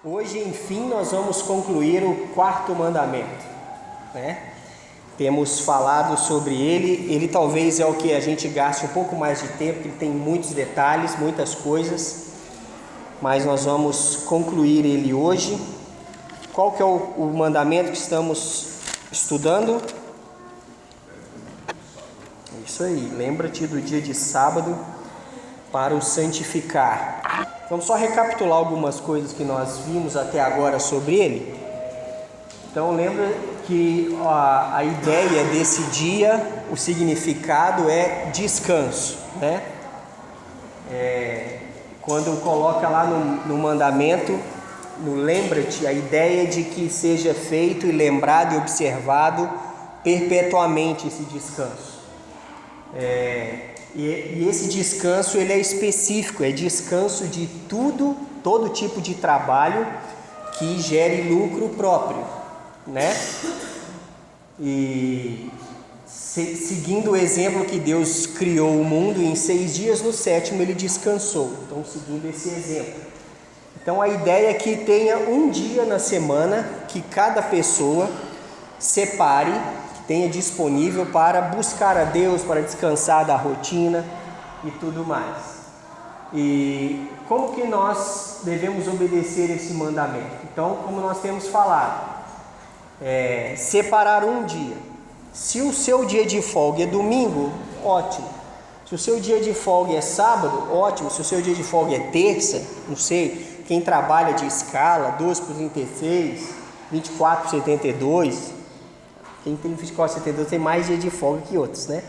Hoje, enfim, nós vamos concluir o quarto mandamento, né? Temos falado sobre ele talvez é o que a gente gaste um pouco mais de tempo, porque ele tem muitos detalhes, muitas coisas, mas nós vamos concluir ele hoje. Qual que é o mandamento que estamos estudando? Isso aí, lembra-te do dia de sábado para o santificar. Vamos só recapitular algumas coisas que nós vimos até agora sobre ele. Então lembra que a ideia desse dia, o significado é descanso, né? Quando coloca lá no mandamento, no lembra-te, a ideia de que seja feito e lembrado e observado perpetuamente esse descanso. E esse descanso ele é específico, é descanso de todo tipo de trabalho que gere lucro próprio, né? E seguindo o exemplo que Deus criou o mundo em 6 dias, no 7º ele descansou. Então, seguindo esse exemplo. Então, a ideia é que tenha um dia na semana que cada pessoa separe, tenha disponível para buscar a Deus, para descansar da rotina e tudo mais. E como que nós devemos obedecer esse mandamento? Então, como nós temos falado, separar um dia. Se o seu dia de folga é domingo, ótimo. Se o seu dia de folga é sábado, ótimo. Se o seu dia de folga é terça, não sei, quem trabalha de escala, 12 por 36, 24 por 72... Quem tem 24/72 tem mais dia de folga que outros, né?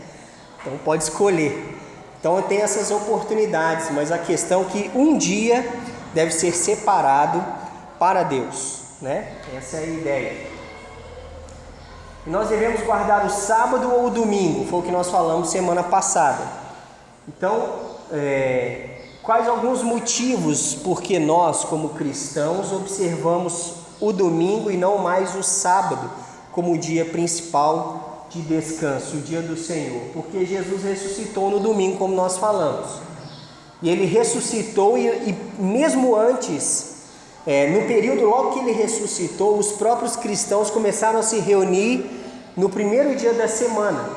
Então pode escolher. Então tem essas oportunidades, mas a questão é que um dia deve ser separado para Deus, né? Essa é a ideia. E nós devemos guardar o sábado ou o domingo, foi o que nós falamos semana passada. Então, quais alguns motivos por que nós, como cristãos, observamos o domingo e não mais o sábado como o dia principal de descanso, o dia do Senhor? Porque Jesus ressuscitou no domingo, como nós falamos. E ele ressuscitou e mesmo antes, no período logo que ele ressuscitou, os próprios cristãos começaram a se reunir no primeiro dia da semana.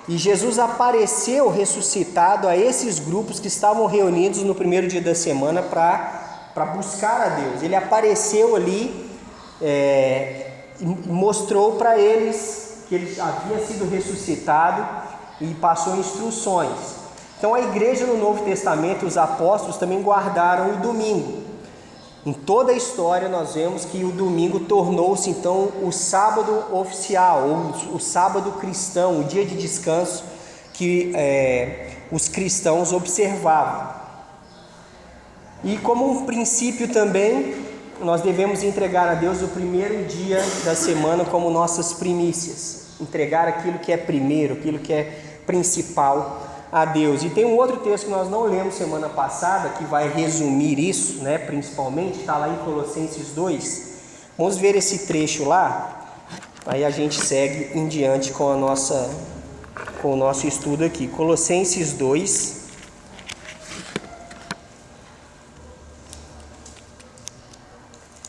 E Jesus apareceu ressuscitado a esses grupos que estavam reunidos no primeiro dia da semana para buscar a Deus. Ele apareceu ali e mostrou para eles que ele havia sido ressuscitado e passou instruções. Então a igreja no Novo Testamento, os apóstolos também guardaram o domingo. Em toda a história nós vemos que o domingo tornou-se então o sábado oficial, ou o sábado cristão, o dia de descanso que os cristãos observavam. E como um princípio também, nós devemos entregar a Deus o primeiro dia da semana como nossas primícias. Entregar aquilo que é primeiro, aquilo que é principal a Deus. E tem um outro texto que nós não lemos semana passada, que vai resumir isso, né, principalmente, está lá em Colossenses 2. Vamos ver esse trecho lá, aí a gente segue em diante com o nosso estudo aqui. Colossenses 2.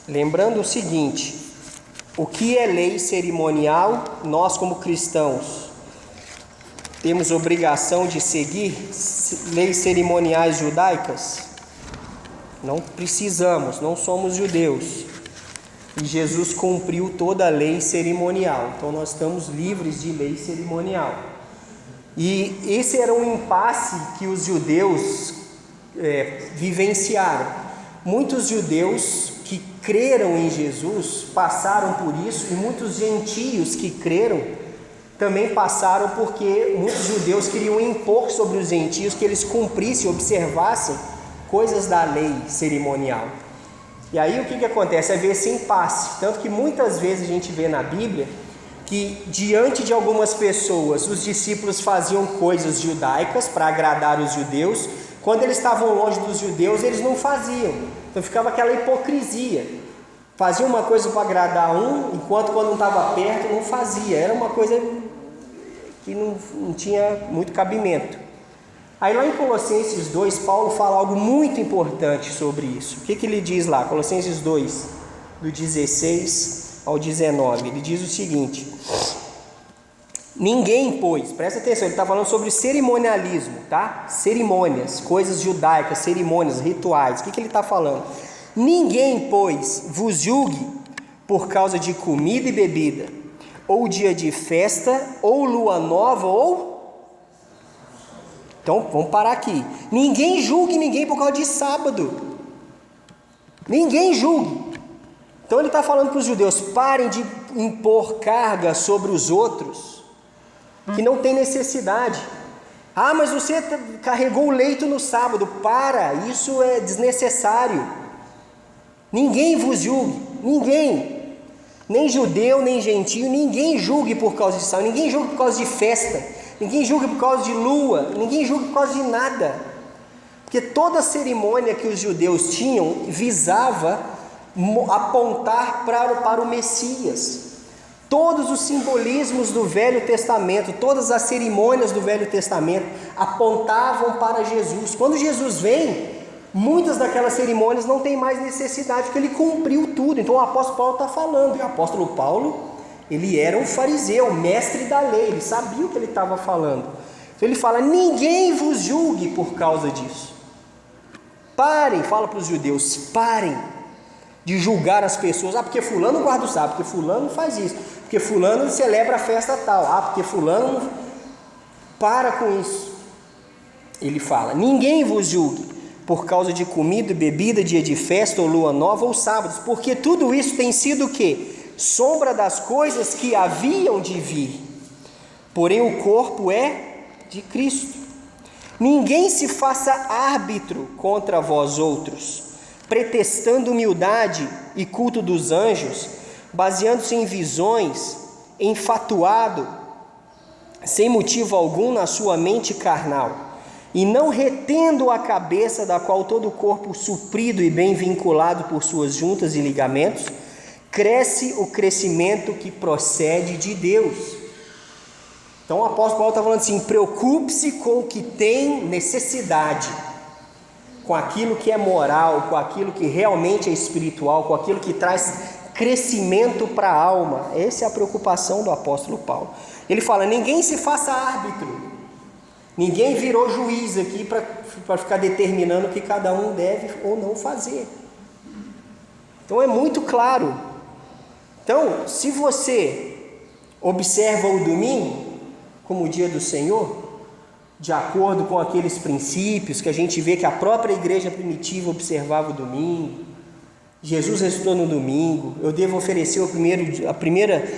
Lembrando o seguinte: o que é lei cerimonial? Nós, como cristãos, temos obrigação de seguir leis cerimoniais judaicas? Não precisamos, não somos judeus. E Jesus cumpriu toda a lei cerimonial, então nós estamos livres de lei cerimonial. E esse era um impasse que os judeus vivenciaram. Muitos judeus que creram em Jesus passaram por isso, e muitos gentios que creram também passaram, porque muitos judeus queriam impor sobre os gentios que eles cumprissem, observassem coisas da lei cerimonial. E aí o que acontece? Havia esse impasse, tanto que muitas vezes a gente vê na Bíblia que diante de algumas pessoas os discípulos faziam coisas judaicas para agradar os judeus. Quando eles estavam longe dos judeus, eles não faziam. Então ficava aquela hipocrisia. Fazia uma coisa para agradar um, enquanto quando não estava perto não fazia. Era uma coisa que não tinha muito cabimento. Aí lá em Colossenses 2, Paulo fala algo muito importante sobre isso. O que ele diz lá? Colossenses 2, do 16 ao 19. Ele diz o seguinte: ninguém, pois, presta atenção, ele está falando sobre cerimonialismo, tá? Cerimônias, coisas judaicas, cerimônias, rituais. O que ele está falando? Ninguém, pois, vos julgue por causa de comida e bebida, ou dia de festa, ou lua nova, ou... Então, vamos parar aqui. Ninguém julgue ninguém por causa de sábado. Ninguém julgue. Então ele está falando para os judeus: parem de impor carga sobre os outros que não tem necessidade. Ah, mas você carregou o leito no sábado. Para, isso é desnecessário. Ninguém vos julgue, ninguém, nem judeu, nem gentio, ninguém julgue por causa de sábado, ninguém julgue por causa de festa, ninguém julgue por causa de lua, ninguém julgue por causa de nada. Porque toda a cerimônia que os judeus tinham visava apontar para o Messias. Todos os simbolismos do Velho Testamento, todas as cerimônias do Velho Testamento apontavam para Jesus. Quando Jesus vem, muitas daquelas cerimônias não tem mais necessidade, porque ele cumpriu tudo. Então o apóstolo Paulo está falando, e o apóstolo Paulo, ele era um fariseu, mestre da lei, ele sabia o que ele estava falando. Então ele fala: ninguém vos julgue por causa disso. Parem, fala para os judeus, parem de julgar as pessoas. Ah, porque fulano guarda o sábado, porque fulano faz isso, porque fulano celebra a festa tal, ah, porque fulano... Para com isso. Ele fala: ninguém vos julgue por causa de comida e bebida, dia de festa, ou lua nova, ou sábados, porque tudo isso tem sido o quê? Sombra das coisas que haviam de vir, porém o corpo é de Cristo. Ninguém se faça árbitro contra vós outros, pretextando humildade e culto dos anjos, baseando-se em visões, enfatuado, sem motivo algum na sua mente carnal, e não retendo a cabeça, da qual todo o corpo suprido e bem vinculado por suas juntas e ligamentos, cresce o crescimento que procede de Deus. Então o apóstolo Paulo está falando assim: preocupe-se com o que tem necessidade, com aquilo que é moral, com aquilo que realmente é espiritual, com aquilo que traz crescimento para a alma. Essa é a preocupação do apóstolo Paulo. Ele fala: ninguém se faça árbitro, ninguém virou juiz aqui para ficar determinando o que cada um deve ou não fazer. Então é muito claro. Então, se você observa o domingo como o dia do Senhor, de acordo com aqueles princípios que a gente vê que a própria igreja primitiva observava o domingo, Jesus ressuscitou no domingo, eu devo oferecer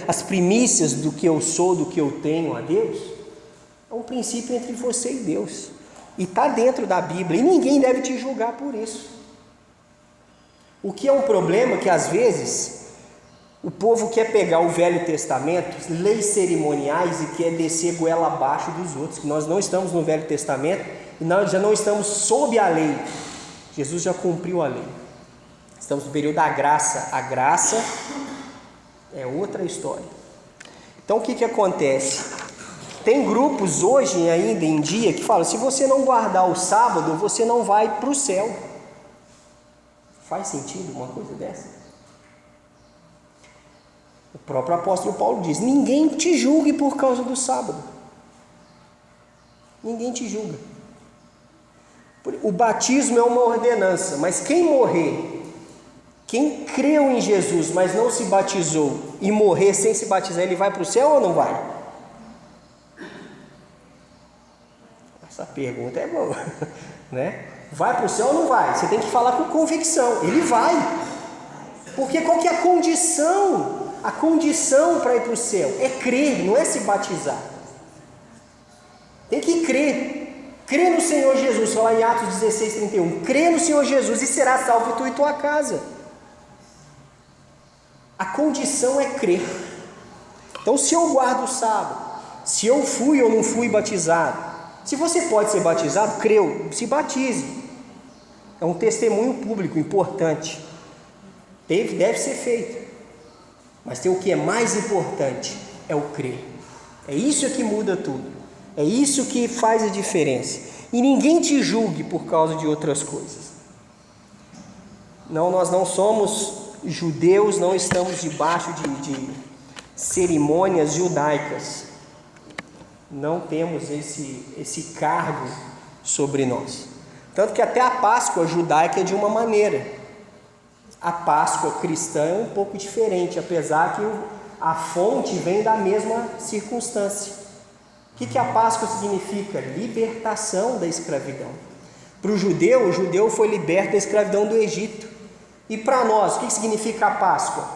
as primícias do que eu sou, do que eu tenho a Deus, é um princípio entre você e Deus, e está dentro da Bíblia, e ninguém deve te julgar por isso. O que é um problema que às vezes o povo quer pegar o Velho Testamento, leis cerimoniais, e quer descer goela abaixo dos outros, que nós não estamos no Velho Testamento, e nós já não estamos sob a lei. Jesus já cumpriu a lei. Estamos no período da graça. A graça é outra história. Então o que acontece? Tem grupos hoje ainda em dia que falam: se você não guardar o sábado, você não vai para o céu. Faz sentido uma coisa dessa? O próprio apóstolo Paulo diz: ninguém te julgue por causa do sábado. Ninguém te julga. O batismo é uma ordenança, mas quem morrer, quem creu em Jesus, mas não se batizou, e morrer sem se batizar, ele vai para o céu ou não vai? Essa pergunta é boa, né? Vai para o céu ou não vai? Você tem que falar com convicção. Ele vai. Porque qual que é a condição? A condição para ir para o céu é crer, não é se batizar. Tem que crer. Crê no Senhor Jesus, fala em Atos 16:31. Crê no Senhor Jesus e será salvo tu e tua casa. A condição é crer. Então, se eu guardo o sábado, se eu fui ou não fui batizado, se você pode ser batizado, creu, se batize. É um testemunho público importante. Deve ser feito. Mas tem o que é mais importante, é o crer. É isso que muda tudo. É isso que faz a diferença. E ninguém te julgue por causa de outras coisas. Não, nós não somos judeus, não estamos debaixo de cerimônias judaicas. Não temos esse cargo sobre nós. Tanto que até a Páscoa judaica é de uma maneira. A Páscoa cristã é um pouco diferente, apesar que a fonte vem da mesma circunstância. O que a Páscoa significa? Libertação da escravidão. Para o judeu foi liberto da escravidão do Egito. E para nós, o que significa a Páscoa?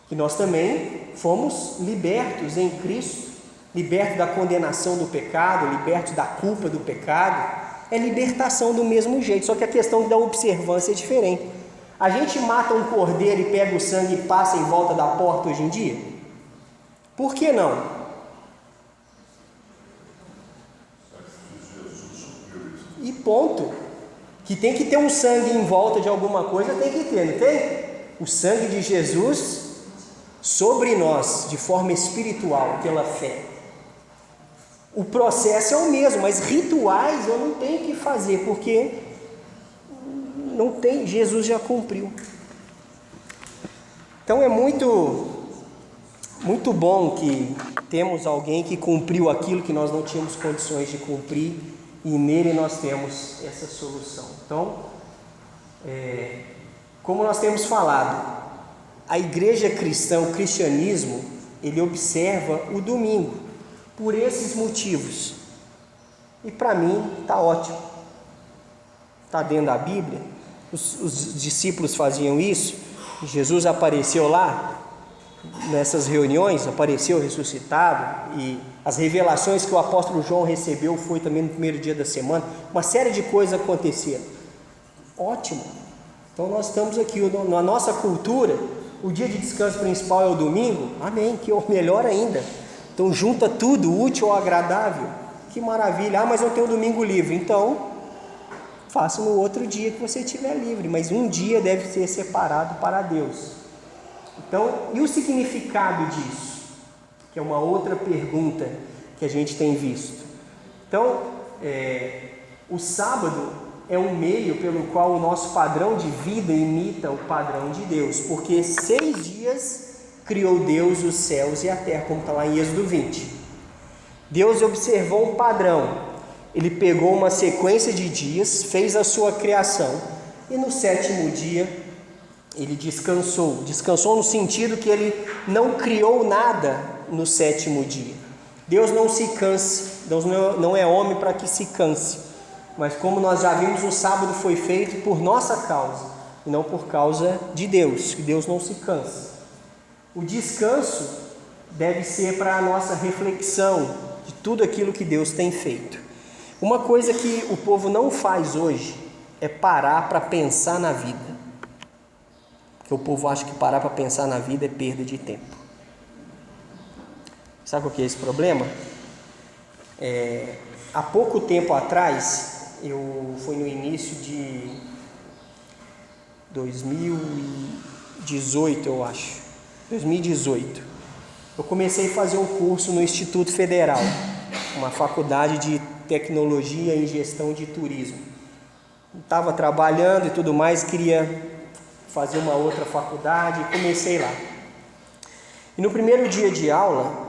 Que nós também fomos libertos em Cristo, libertos da condenação do pecado, libertos da culpa do pecado. É libertação do mesmo jeito, só que a questão da observância é diferente. A gente mata um cordeiro e pega o sangue e passa em volta da porta hoje em dia? Por que não? E ponto. Que tem que ter um sangue em volta de alguma coisa, tem que ter, não tem? O sangue de Jesus sobre nós, de forma espiritual, pela fé. O processo é o mesmo, mas rituais eu não tenho que fazer, porque não tem, Jesus já cumpriu. Então é muito bom que temos alguém que cumpriu aquilo que nós não tínhamos condições de cumprir, e nele nós temos essa solução. Então, como nós temos falado, a igreja cristã, o cristianismo, ele observa o domingo, por esses motivos. E para mim está ótimo. Está dentro da Bíblia. Os discípulos faziam isso. Jesus apareceu lá, nessas reuniões, apareceu ressuscitado, e as revelações que o apóstolo João recebeu foi também no primeiro dia da semana. Uma série de coisas aconteceram. Ótimo. Então nós estamos aqui, na nossa cultura, o dia de descanso principal é o domingo. Amém, que é melhor ainda. Então junta tudo, útil ao agradável. Que maravilha. Mas eu tenho domingo livre. Então, faça no outro dia que você estiver livre. Mas um dia deve ser separado para Deus. Então, e o significado disso? Que é uma outra pergunta que a gente tem visto. Então, o sábado é um meio pelo qual o nosso padrão de vida imita o padrão de Deus. Porque 6 dias criou Deus os céus e a terra, como está lá em Êxodo 20. Deus observou um padrão. Ele pegou uma sequência de dias, fez a sua criação, e no 7º dia ele descansou. Descansou no sentido que ele não criou nada no 7º dia. Deus não se cansa. Deus não é homem para que se canse. Mas como nós já vimos, o sábado foi feito por nossa causa, e não por causa de Deus, que Deus não se cansa. O descanso deve ser para a nossa reflexão de tudo aquilo que Deus tem feito. Uma coisa que o povo não faz hoje é parar para pensar na vida. Porque o povo acha que parar para pensar na vida é perda de tempo. Sabe o que é esse problema? Há pouco tempo atrás, foi no início de 2018, eu acho. 2018. Eu comecei a fazer um curso no Instituto Federal, uma faculdade de tecnologia em gestão de turismo. Estava trabalhando e tudo mais, queria fazer uma outra faculdade e comecei lá. E no primeiro dia de aula,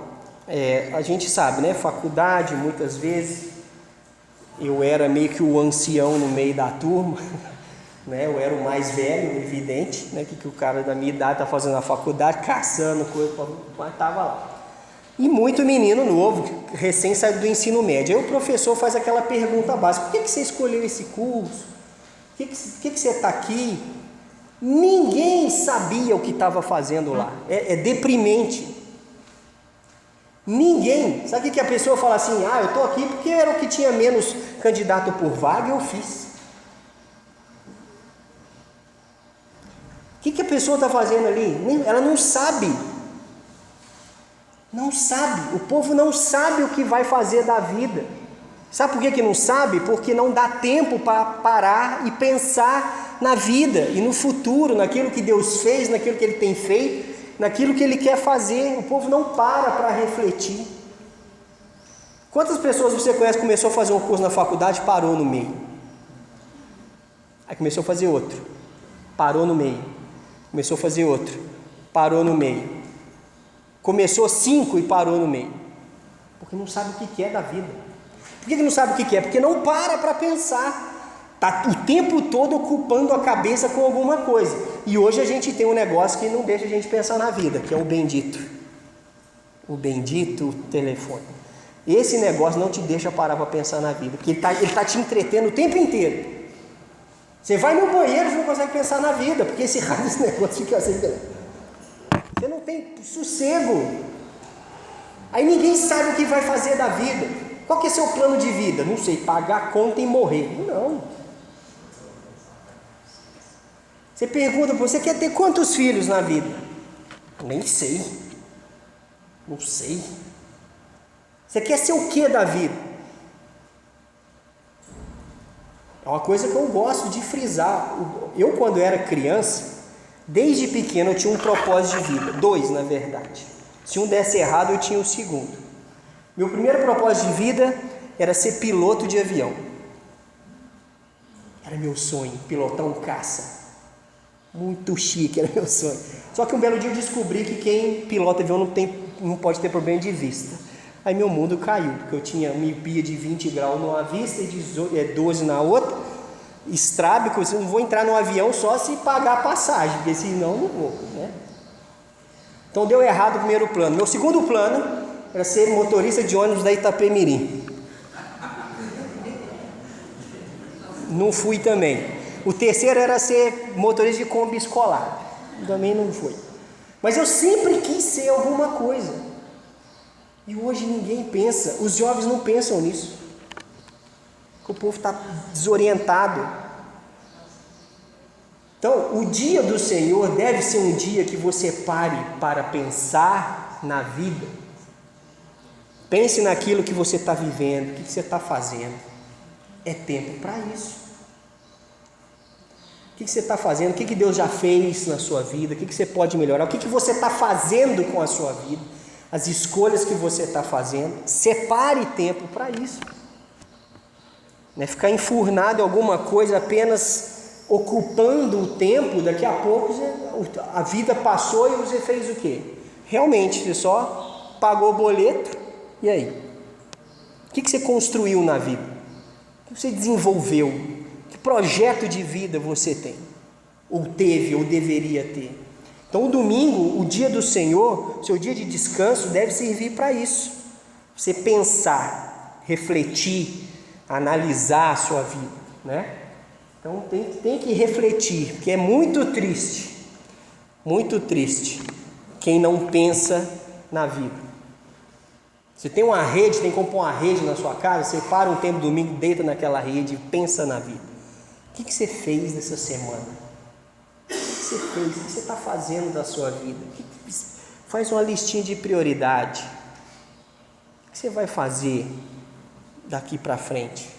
a gente sabe, né? Faculdade, muitas vezes, eu era meio que o ancião no meio da turma, né? Eu era o mais velho, evidente, né? Que o cara da minha idade está fazendo na faculdade, caçando coisa, mas estava lá. E muito menino novo, recém saído do ensino médio. Aí o professor faz aquela pergunta básica: por que você escolheu esse curso? Por que você está aqui? Ninguém sabia o que estava fazendo lá. É deprimente. Ninguém. Sabe o que a pessoa fala assim? Eu estou aqui porque era o que tinha menos candidato por vaga e eu fiz. O que a pessoa está fazendo ali? Ela não sabe. Não sabe. O povo não sabe o que vai fazer da vida. Sabe por que não sabe? Porque não dá tempo para parar e pensar na vida e no futuro, naquilo que Deus fez, naquilo que Ele tem feito, naquilo que Ele quer fazer. O povo não para refletir. Quantas pessoas você conhece que começou a fazer um curso na faculdade e parou no meio? Aí começou a fazer outro, parou no meio. Começou a fazer outro, parou no meio. Começou 5 e parou no meio. Porque não sabe o que é da vida. Por que não sabe o que é? Porque não para pensar. Está o tempo todo ocupando a cabeça com alguma coisa. E hoje a gente tem um negócio que não deixa a gente pensar na vida, que é o bendito telefone. Esse negócio não te deixa parar para pensar na vida, porque ele tá te entretendo o tempo inteiro. Você vai no banheiro e não consegue pensar na vida, porque esse negócio fica assim. Você não tem sossego. Aí ninguém sabe o que vai fazer da vida. Qual que é seu plano de vida? Não sei, pagar a conta e morrer. Não. Você pergunta, você quer ter quantos filhos na vida? Nem sei. Não sei. Você quer ser o que da vida? É uma coisa que eu gosto de frisar. Eu, quando era criança, desde pequeno eu tinha um propósito de vida. 2, na verdade. Se um desse errado, eu tinha o segundo. Meu primeiro propósito de vida era ser piloto de avião. Era meu sonho, pilotar um caça. Muito chique, era meu sonho. Só que um belo dia eu descobri que quem pilota avião não pode ter problema de vista. Aí meu mundo caiu, porque eu tinha miopia de 20 graus numa vista e 12 na outra. Estrábico, eu não vou entrar no avião só se pagar a passagem, porque senão não vou, né? Então deu errado o primeiro plano. Meu segundo plano era ser motorista de ônibus da Itapemirim. Não fui também. O terceiro era ser motorista de Kombi escolar. Também não foi. Mas eu sempre quis ser alguma coisa. E hoje ninguém pensa, os jovens não pensam nisso. O povo está desorientado. Então, o dia do Senhor deve ser um dia que você pare para pensar na vida. Pense naquilo que você está vivendo, o que você está fazendo. É tempo para isso. O que você está fazendo? O que Deus já fez na sua vida? O que você pode melhorar? O que você está fazendo com a sua vida? As escolhas que você está fazendo. Separe tempo para isso. Não é ficar enfurnado em alguma coisa apenas ocupando o tempo. Daqui a pouco a vida passou e você fez o quê? Realmente, você só pagou o boleto. E aí? O que você construiu na vida? O que você desenvolveu? Que projeto de vida você tem? Ou teve, ou deveria ter? Então, o domingo, o dia do Senhor, seu dia de descanso, deve servir para isso. Você pensar, refletir, analisar a sua vida, né? Então, tem que refletir, porque é muito triste quem não pensa na vida. Você tem uma rede, tem que comprar uma rede na sua casa, você para um tempo domingo, deita naquela rede e pensa na vida. O que você fez nessa semana? O que você fez? O que você está fazendo da sua vida? Faz uma listinha de prioridade. O que você vai fazer daqui para frente?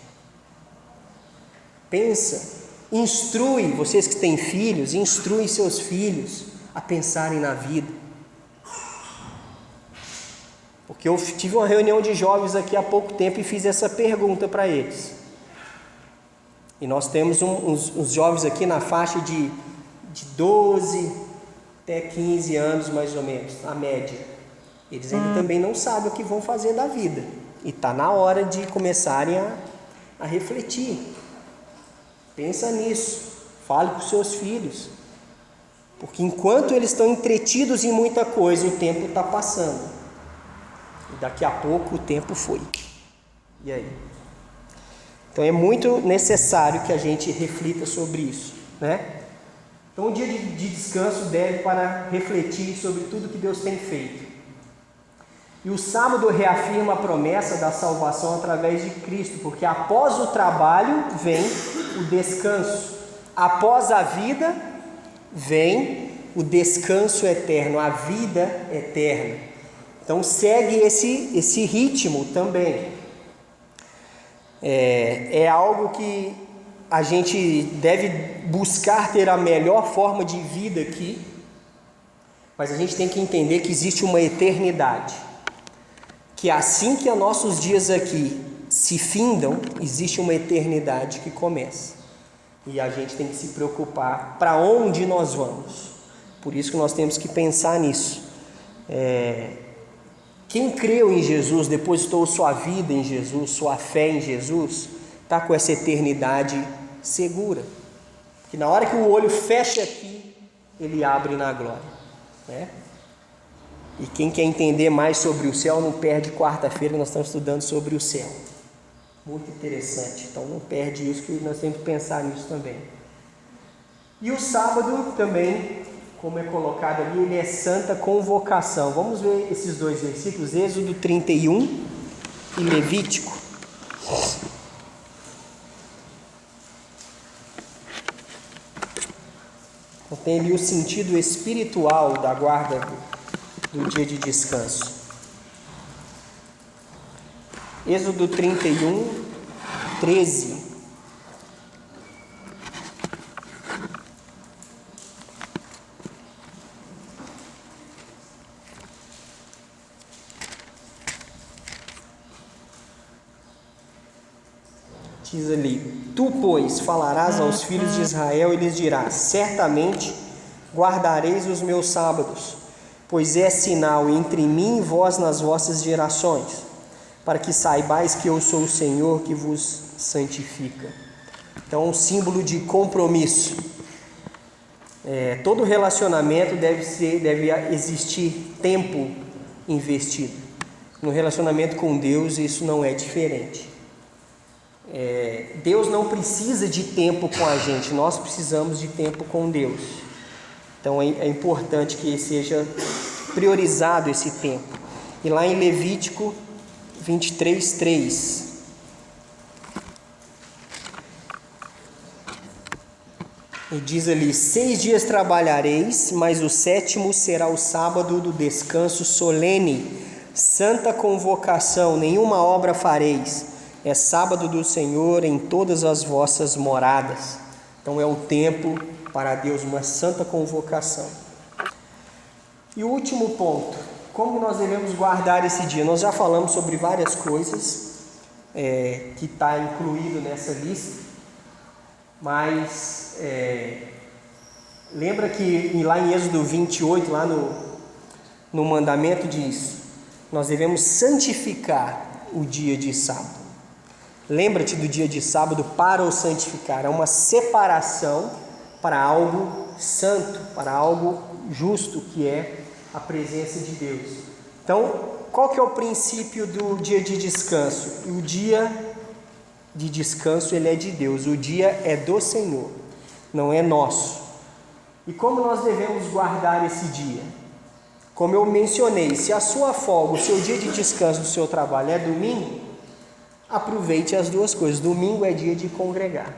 Pensa, instrui, vocês que têm filhos, instrui seus filhos a pensarem na vida. Porque eu tive uma reunião de jovens aqui há pouco tempo e fiz essa pergunta para eles. E nós temos uns jovens aqui na faixa de 12 até 15 anos mais ou menos, a média. Eles ainda também não sabem o que vão fazer da vida. E está na hora de começarem a refletir. Pensa nisso, fale com os seus filhos. Porque enquanto eles estão entretidos em muita coisa, o tempo está passando. E daqui a pouco o tempo foi. E aí? Então é muito necessário que a gente reflita sobre isso, né? Então o dia de descanso deve para refletir sobre tudo que Deus tem feito. E o sábado reafirma a promessa da salvação através de Cristo, porque após o trabalho vem o descanso. Após a vida vem o descanso eterno, a vida eterna. Então segue esse ritmo também. É algo que a gente deve buscar ter a melhor forma de vida aqui, mas a gente tem que entender que existe uma eternidade. que assim que os nossos dias aqui se findam, existe uma eternidade que começa. E a gente tem que se preocupar para onde nós vamos. Por isso que nós temos que pensar nisso. Quem creu em Jesus, depositou sua vida em Jesus, sua fé em Jesus, está com essa eternidade segura. Que na hora que o olho fecha aqui, ele abre na glória, né? E quem quer entender mais sobre o céu, não perde quarta-feira, nós estamos estudando sobre o céu. Muito interessante, então não perde isso, que nós temos que pensar nisso também. E o sábado também, como é colocado ali, ele é santa convocação. Vamos ver esses dois versículos, Êxodo 31 e Levítico. Então, tem ali o sentido espiritual da guarda do dia de descanso. Êxodo 31, 13. Diz ali: Tu, pois, falarás aos filhos de Israel e lhes dirás: certamente guardareis os meus sábados, pois é sinal entre mim e vós nas vossas gerações, para que saibais que eu sou o Senhor que vos santifica. Então, um símbolo de compromisso. Todo relacionamento deve existir tempo investido. No relacionamento com Deus, isso não é diferente. Deus não precisa de tempo com a gente, nós precisamos de tempo com Deus. Então é importante que seja priorizado esse tempo. E lá em Levítico 23, 3, e diz ali: 6 dias trabalhareis, mas o 7º será o sábado do descanso solene, santa convocação, nenhuma obra fareis. É sábado do Senhor em todas as vossas moradas. Então é um tempo para Deus, uma santa convocação. E o último ponto: como nós devemos guardar esse dia? Nós já falamos sobre várias coisas que está incluído nessa lista, mas lembra que lá em Êxodo 28, lá no mandamento diz: nós devemos santificar o dia de sábado. Lembra-te do dia de sábado para o santificar. É uma separação para algo santo, para algo justo, que é a presença de Deus. Então, qual que é o princípio do dia de descanso? O dia de descanso, ele é de Deus. O dia é do Senhor, não é nosso. E como nós devemos guardar esse dia? Como eu mencionei, se a sua folga, o seu dia de descanso do seu trabalho é domingo, aproveite as duas coisas. Domingo é dia de congregar,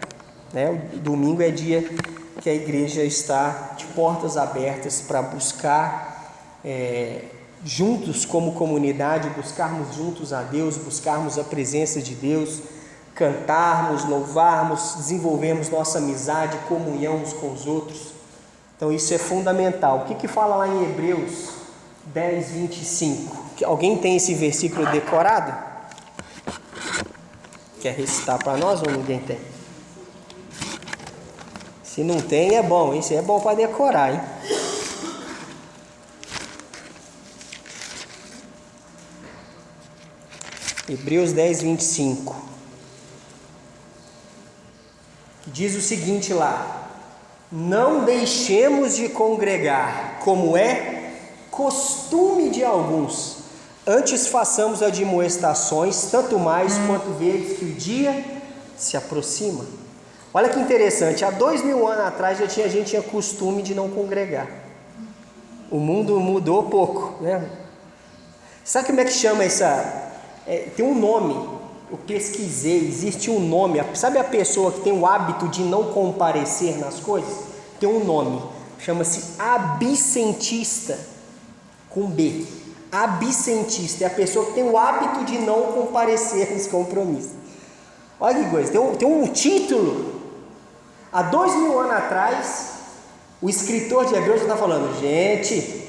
né? O domingo é dia que a igreja está de portas abertas para buscar juntos como comunidade, buscarmos juntos a Deus, buscarmos a presença de Deus, cantarmos, louvarmos, desenvolvermos nossa amizade, comunhão uns com os outros. Então isso é fundamental. O que fala lá em Hebreus 10, 25? Alguém tem esse versículo decorado? Quer recitar para nós ou ninguém tem? Se não tem, é bom. Isso é bom para decorar, hein? Hebreus 10, 25. Diz o seguinte lá: não deixemos de congregar, como é costume de alguns. Antes façamos admoestações, tanto mais quanto vedes que o dia se aproxima. Olha que interessante, há 2000 anos atrás a gente tinha costume de não congregar. O mundo mudou pouco, né? Sabe como é que chama essa... tem um nome, eu pesquisei, existe um nome. Sabe a pessoa que tem o hábito de não comparecer nas coisas? Tem um nome, chama-se absentista, com B. Absentista é a pessoa que tem o hábito de não comparecer nos compromissos. Olha que coisa, tem um título. Há 2000 anos atrás, o escritor de Hebreus está falando: gente,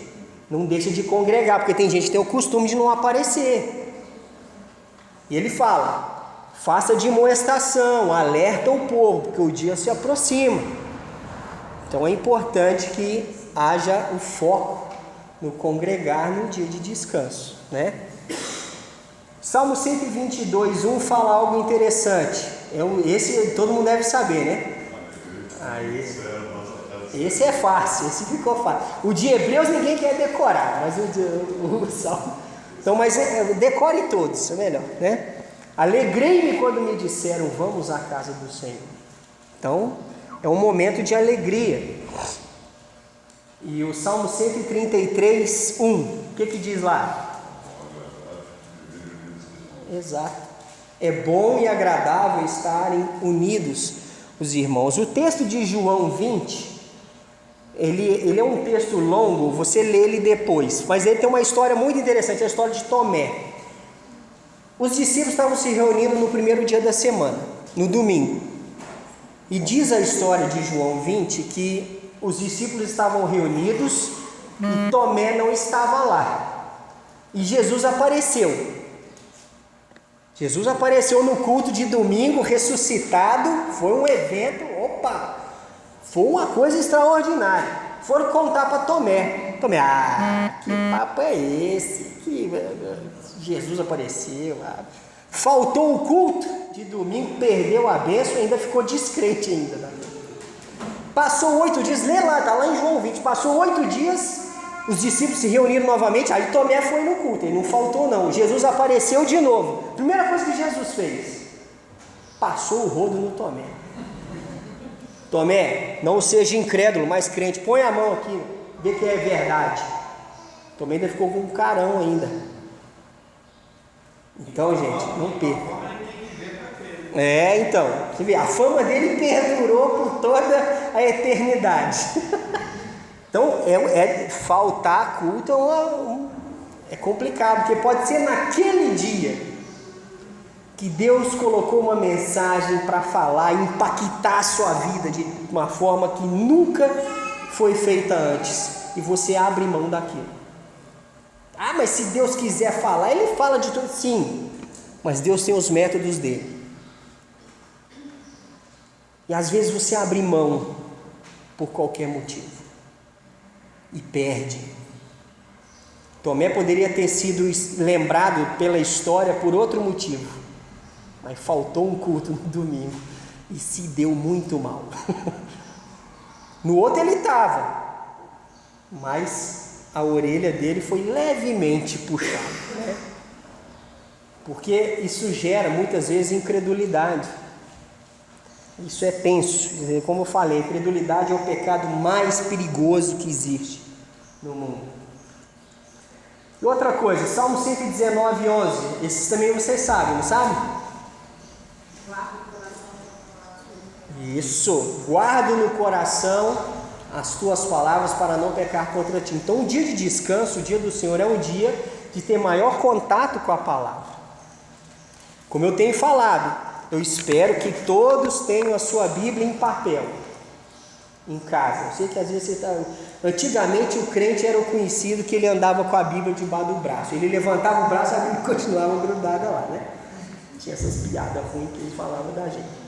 não deixa de congregar, porque tem gente que tem o costume de não aparecer. E ele fala: faça demonstração, alerta o povo, porque o dia se aproxima. Então é importante que haja o foco no congregar no dia de descanso, né? Salmo 122:1 fala algo interessante. Esse todo mundo deve saber, né? Esse é fácil, esse ficou fácil. O de Hebreus ninguém quer decorar, mas o Salmo. Então, mas decore todos, é melhor, né? Alegrei-me quando me disseram: vamos à casa do Senhor. Então, é um momento de alegria. E o Salmo 133:1, o que diz lá? Exato. É bom e agradável estarem unidos os irmãos. O texto de João 20, ele é um texto longo, você lê ele depois, mas ele tem uma história muito interessante, a história de Tomé. Os discípulos estavam se reunindo no primeiro dia da semana, no domingo. E diz a história de João 20 que os discípulos estavam reunidos e Tomé não estava lá. E Jesus apareceu. Jesus apareceu no culto de domingo, ressuscitado. Foi um evento, foi uma coisa extraordinária. Foram contar para Tomé. Tomé, que papo é esse? Que Jesus apareceu. Faltou o culto de domingo, perdeu a bênção e ainda ficou descrente ainda. Passou 8 dias, lê lá, está lá em João 20. Passou 8 dias, os discípulos se reuniram novamente. Aí Tomé foi no culto, ele não faltou não. Jesus apareceu de novo. Primeira coisa que Jesus fez: passou o rodo no Tomé. Tomé, não seja incrédulo, mas crente. Põe a mão aqui, vê que é verdade. Tomé ainda ficou com um carão ainda. Então, gente, não perca. Então, você vê, a fama dele perdurou por toda a eternidade. Então, faltar culto é complicado, porque pode ser naquele dia que Deus colocou uma mensagem para falar, impactar a sua vida de uma forma que nunca foi feita antes, e você abre mão daquilo. Mas se Deus quiser falar, Ele fala de tudo, sim, mas Deus tem os métodos dele. E às vezes você abre mão por qualquer motivo e perde. Tomé poderia ter sido lembrado pela história por outro motivo, mas faltou um culto no domingo e se deu muito mal. No outro ele estava, mas a orelha dele foi levemente puxada, né? Porque isso gera muitas vezes incredulidade. Isso é tenso. Como eu falei, a incredulidade é o pecado mais perigoso que existe no mundo. E outra coisa, Salmo 119:11, esses também vocês sabem, não sabem? Isso, guardo no coração as tuas palavras para não pecar contra ti. Então o dia de descanso, o dia do Senhor, é um dia de ter maior contato com a palavra. Como eu tenho falado, eu espero que todos tenham a sua Bíblia em papel, em casa. Eu sei que às vezes você está... Antigamente o crente era o conhecido que ele andava com a Bíblia debaixo do braço. Ele levantava o braço e a Bíblia continuava grudada lá, né? Tinha essas piadas ruins que ele falava da gente.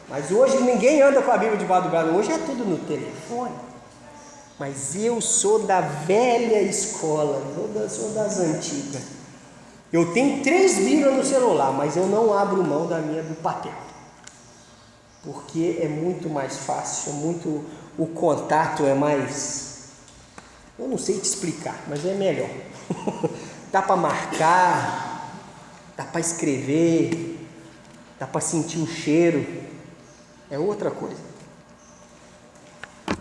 Mas hoje ninguém anda com a Bíblia debaixo do braço. Hoje é tudo no telefone. Mas eu sou da velha escola, eu sou das antigas. Eu tenho 3 Bíblias no celular, mas eu não abro mão da minha do papel. Porque é muito mais fácil, o contato é mais... Eu não sei te explicar, mas é melhor. Dá para marcar, dá para escrever, dá para sentir o cheiro. É outra coisa.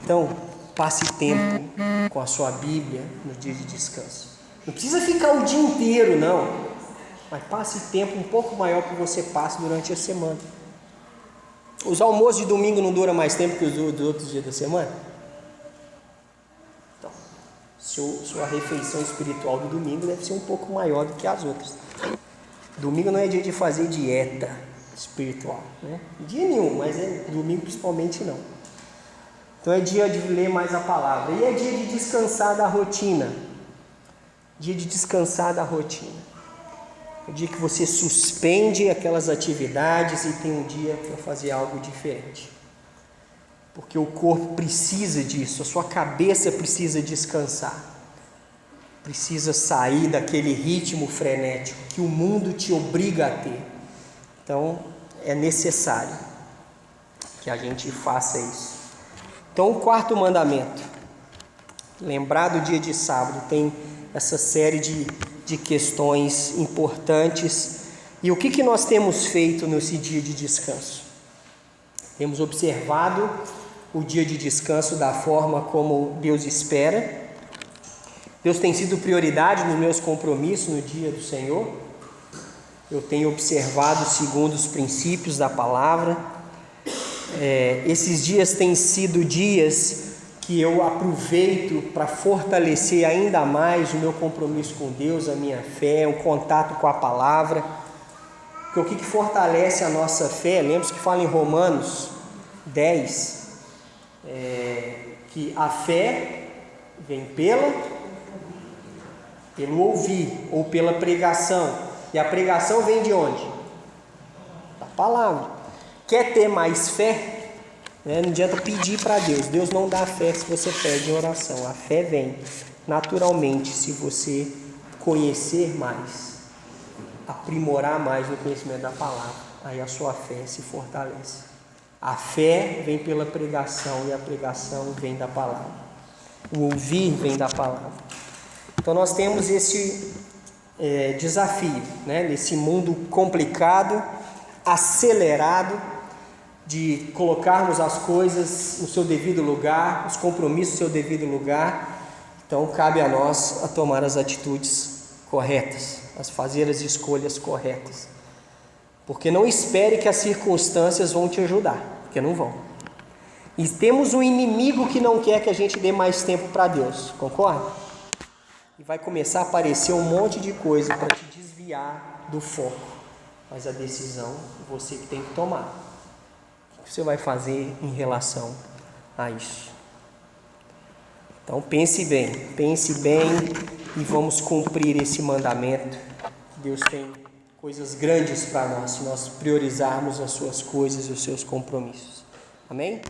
Então, passe tempo com a sua Bíblia no dia de descanso. Não precisa ficar o dia inteiro, não. Mas passe tempo um pouco maior que você passe durante a semana. Os almoços de domingo não duram mais tempo que os outros dias da semana? Então, sua refeição espiritual do domingo deve ser um pouco maior do que as outras. Domingo não é dia de fazer dieta espiritual, né? Dia nenhum, mas domingo principalmente não. Então é dia de ler mais a palavra. E é dia de descansar da rotina. Dia de descansar da rotina. o dia que você suspende aquelas atividades e tem um dia para fazer algo diferente. Porque o corpo precisa disso, a sua cabeça precisa descansar. Precisa sair daquele ritmo frenético que o mundo te obriga a ter. Então, é necessário que a gente faça isso. Então, o quarto mandamento, lembrar do dia de sábado, tem essa série de questões importantes. E o que nós temos feito nesse dia de descanso? Temos observado o dia de descanso da forma como Deus espera. Deus tem sido prioridade nos meus compromissos no dia do Senhor. Eu tenho observado segundo os princípios da palavra. Esses dias têm sido dias que eu aproveito para fortalecer ainda mais o meu compromisso com Deus, a minha fé, o contato com a palavra. Porque o que fortalece a nossa fé, lembra-se que fala em Romanos 10, que a fé vem pelo ouvir ou pela pregação. E a pregação vem de onde? Da palavra. Quer ter mais fé? Não adianta pedir para Deus. Deus não dá fé se você pede em oração. A fé vem naturalmente se você conhecer mais, aprimorar mais no conhecimento da palavra. Aí a sua fé se fortalece. A fé vem pela pregação e a pregação vem da palavra. O ouvir vem da palavra. Então nós temos esse desafio, nesse mundo complicado, acelerado, de colocarmos as coisas no seu devido lugar, os compromissos no seu devido lugar. Então cabe a nós a tomar as atitudes corretas, a fazer as escolhas corretas. Porque não espere que as circunstâncias vão te ajudar, porque não vão. E temos um inimigo que não quer que a gente dê mais tempo para Deus, concorda? E vai começar a aparecer um monte de coisa para te desviar do foco. Mas a decisão você que tem que tomar. O que você vai fazer em relação a isso? Então pense bem e vamos cumprir esse mandamento. Deus tem coisas grandes para nós, se nós priorizarmos as suas coisas e os seus compromissos. Amém?